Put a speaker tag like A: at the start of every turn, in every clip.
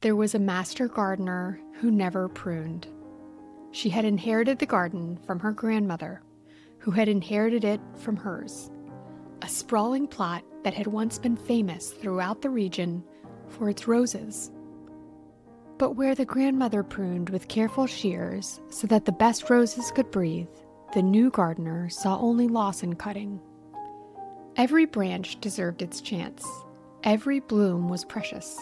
A: There was a master gardener who never pruned. She had inherited the garden from her grandmother, who had inherited it from hers, a sprawling plot that had once been famous throughout the region for its roses. But where the grandmother pruned with careful shears so that the best roses could breathe, the new gardener saw only loss in cutting. Every branch deserved its chance. Every bloom was precious,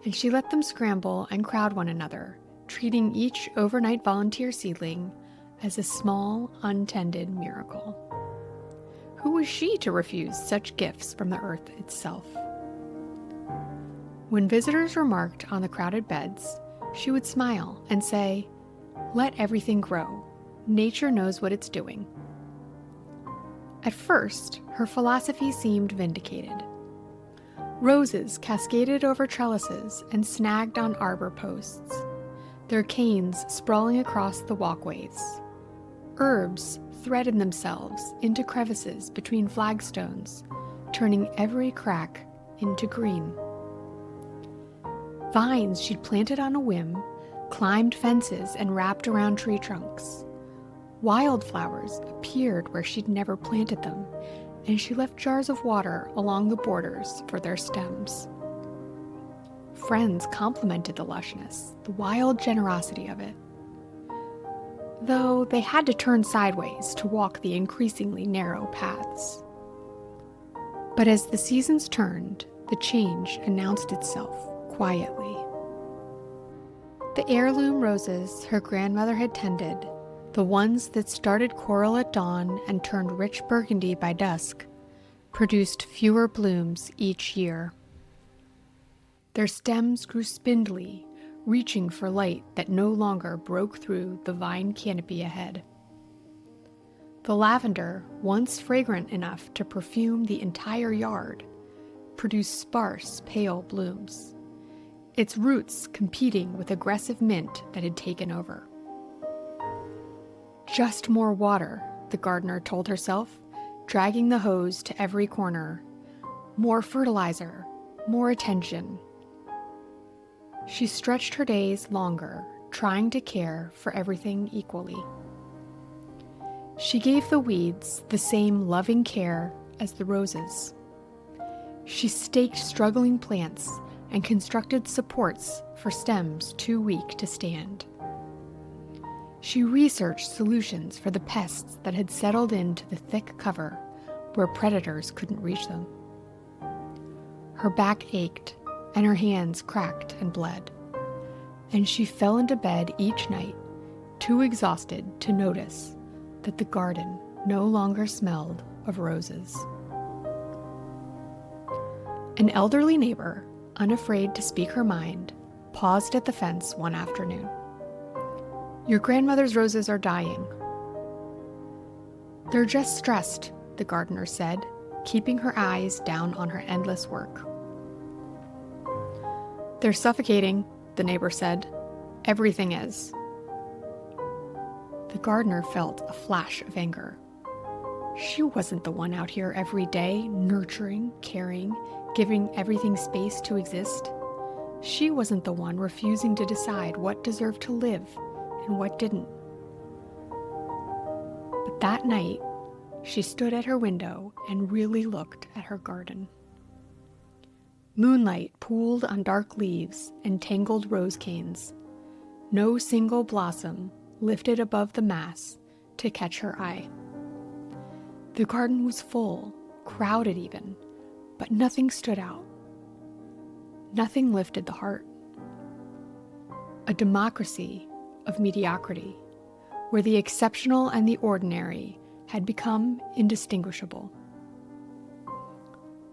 A: and she let them scramble and crowd one another, treating each overnight volunteer seedling as a small, untended miracle. Who was she to refuse such gifts from the earth itself? When visitors remarked on the crowded beds, she would smile and say, "Let everything grow. Nature knows what it's doing." At first, her philosophy seemed vindicated. Roses cascaded over trellises and snagged on arbor posts, their canes sprawling across the walkways. Herbs threaded themselves into crevices between flagstones, turning every crack into green. Vines she'd planted on a whim climbed fences and wrapped around tree trunks. Wildflowers appeared where she'd never planted them, and she left jars of water along the borders for their stems. Friends complimented the lushness, the wild generosity of it, though they had to turn sideways to walk the increasingly narrow paths. But as the seasons turned, the change announced itself quietly. The heirloom roses her grandmother had tended, the ones that started coral at dawn and turned rich burgundy by dusk, produced fewer blooms each year. Their stems grew spindly, reaching for light that no longer broke through the vine canopy ahead. The lavender, once fragrant enough to perfume the entire yard, produced sparse, pale blooms, its roots competing with aggressive mint that had taken over. Just more water, the gardener told herself, dragging the hose to every corner. More fertilizer, more attention. She stretched her days longer, trying to care for everything equally. She gave the weeds the same loving care as the roses. She staked struggling plants and constructed supports for stems too weak to stand. She researched solutions for the pests that had settled into the thick cover where predators couldn't reach them. Her back ached and her hands cracked and bled, and she fell into bed each night, too exhausted to notice that the garden no longer smelled of roses. An elderly neighbor, unafraid to speak her mind, paused at the fence one afternoon. "Your grandmother's roses are dying." "They're just stressed," the gardener said, keeping her eyes down on her endless work. "They're suffocating," the neighbor said. "Everything is." The gardener felt a flash of anger. She wasn't the one out here every day, nurturing, caring, giving everything space to exist. She wasn't the one refusing to decide what deserved to live and what didn't. But that night, she stood at her window and really looked at her garden. Moonlight pooled on dark leaves and tangled rose canes. No single blossom lifted above the mass to catch her eye. The garden was full, crowded even, but nothing stood out. Nothing lifted the heart. A democracy of mediocrity, where the exceptional and the ordinary had become indistinguishable.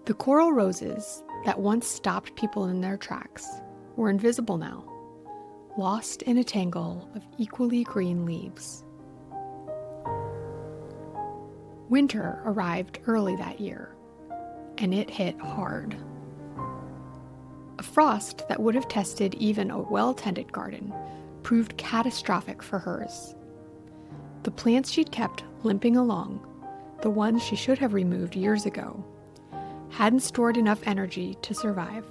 A: The coral roses that once stopped people in their tracks were invisible now, lost in a tangle of equally green leaves. Winter arrived early that year, and it hit hard. A frost that would have tested even a well-tended garden proved catastrophic for hers. The plants she'd kept limping along, the ones she should have removed years ago, hadn't stored enough energy to survive.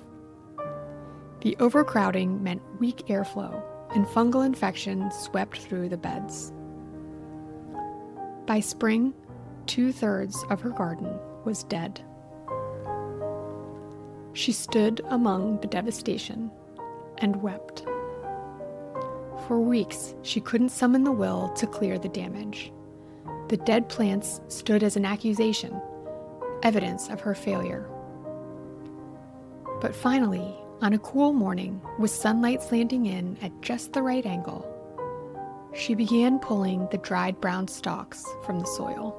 A: The overcrowding meant weak airflow, and fungal infections swept through the beds. By spring, 2/3 of her garden was dead. She stood among the devastation and wept. For weeks, she couldn't summon the will to clear the damage. The dead plants stood as an accusation, evidence of her failure. But finally, on a cool morning, with sunlight slanting in at just the right angle, she began pulling the dried brown stalks from the soil.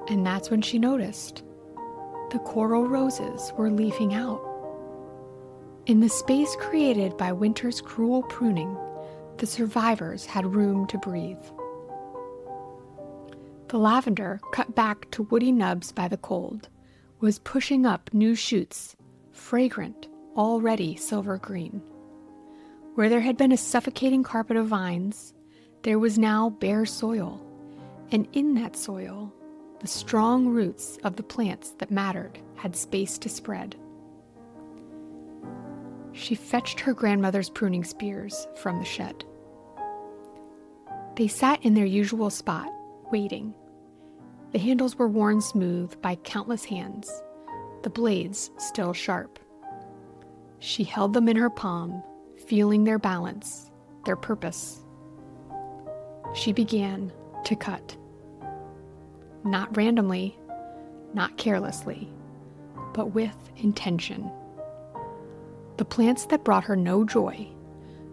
A: And that's when she noticed the coral roses were leafing out. In the space created by winter's cruel pruning, the survivors had room to breathe. The lavender, cut back to woody nubs by the cold, was pushing up new shoots, fragrant, already silver green. Where there had been a suffocating carpet of vines, there was now bare soil, and in that soil, the strong roots of the plants that mattered had space to spread. She fetched her grandmother's pruning spears from the shed. They sat in their usual spot, waiting. The handles were worn smooth by countless hands, the blades still sharp. She held them in her palm, feeling their balance, their purpose. She began to cut. Not randomly, not carelessly, but with intention. The plants that brought her no joy,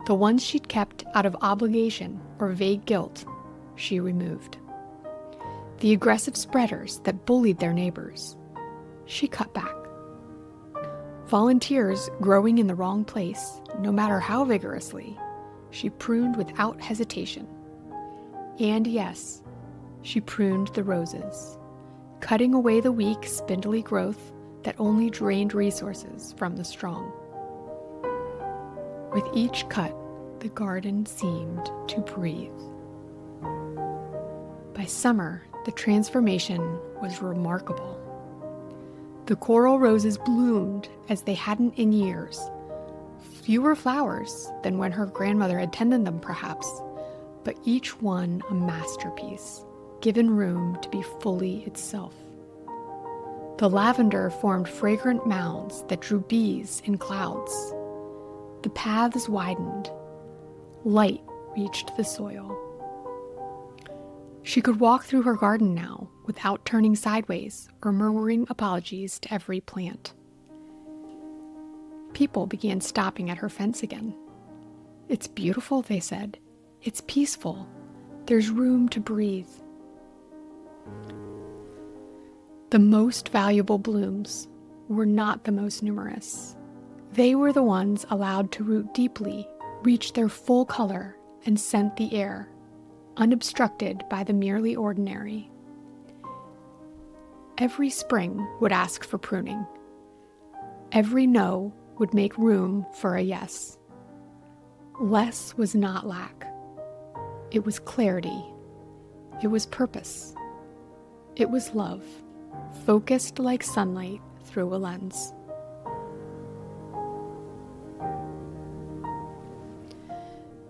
A: the ones she'd kept out of obligation or vague guilt, she removed. The aggressive spreaders that bullied their neighbors, she cut back. Volunteers growing in the wrong place, no matter how vigorously, she pruned without hesitation. And yes, she pruned the roses, cutting away the weak, spindly growth that only drained resources from the strong. With each cut, the garden seemed to breathe. By summer, the transformation was remarkable. The coral roses bloomed as they hadn't in years. Fewer flowers than when her grandmother had tended them, perhaps, but each one a masterpiece, given room to be fully itself. The lavender formed fragrant mounds that drew bees in clouds. The paths widened. Light reached the soil. She could walk through her garden now without turning sideways or murmuring apologies to every plant. People began stopping at her fence again. "It's beautiful," they said. "It's peaceful. There's room to breathe." The most valuable blooms were not the most numerous. They were the ones allowed to root deeply, reach their full color, and scent the air, unobstructed by the merely ordinary. Every spring would ask for pruning. Every no would make room for a yes. Less was not lack. It was clarity. It was purpose. It was love, focused like sunlight through a lens.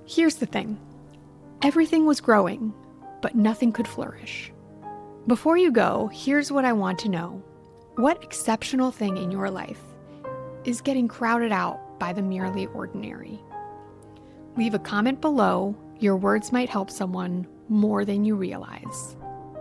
A: Here's the thing. Everything was growing, but nothing could flourish. Before you go, here's what I want to know. What exceptional thing in your life is getting crowded out by the merely ordinary? Leave a comment below. Your words might help someone more than you realize.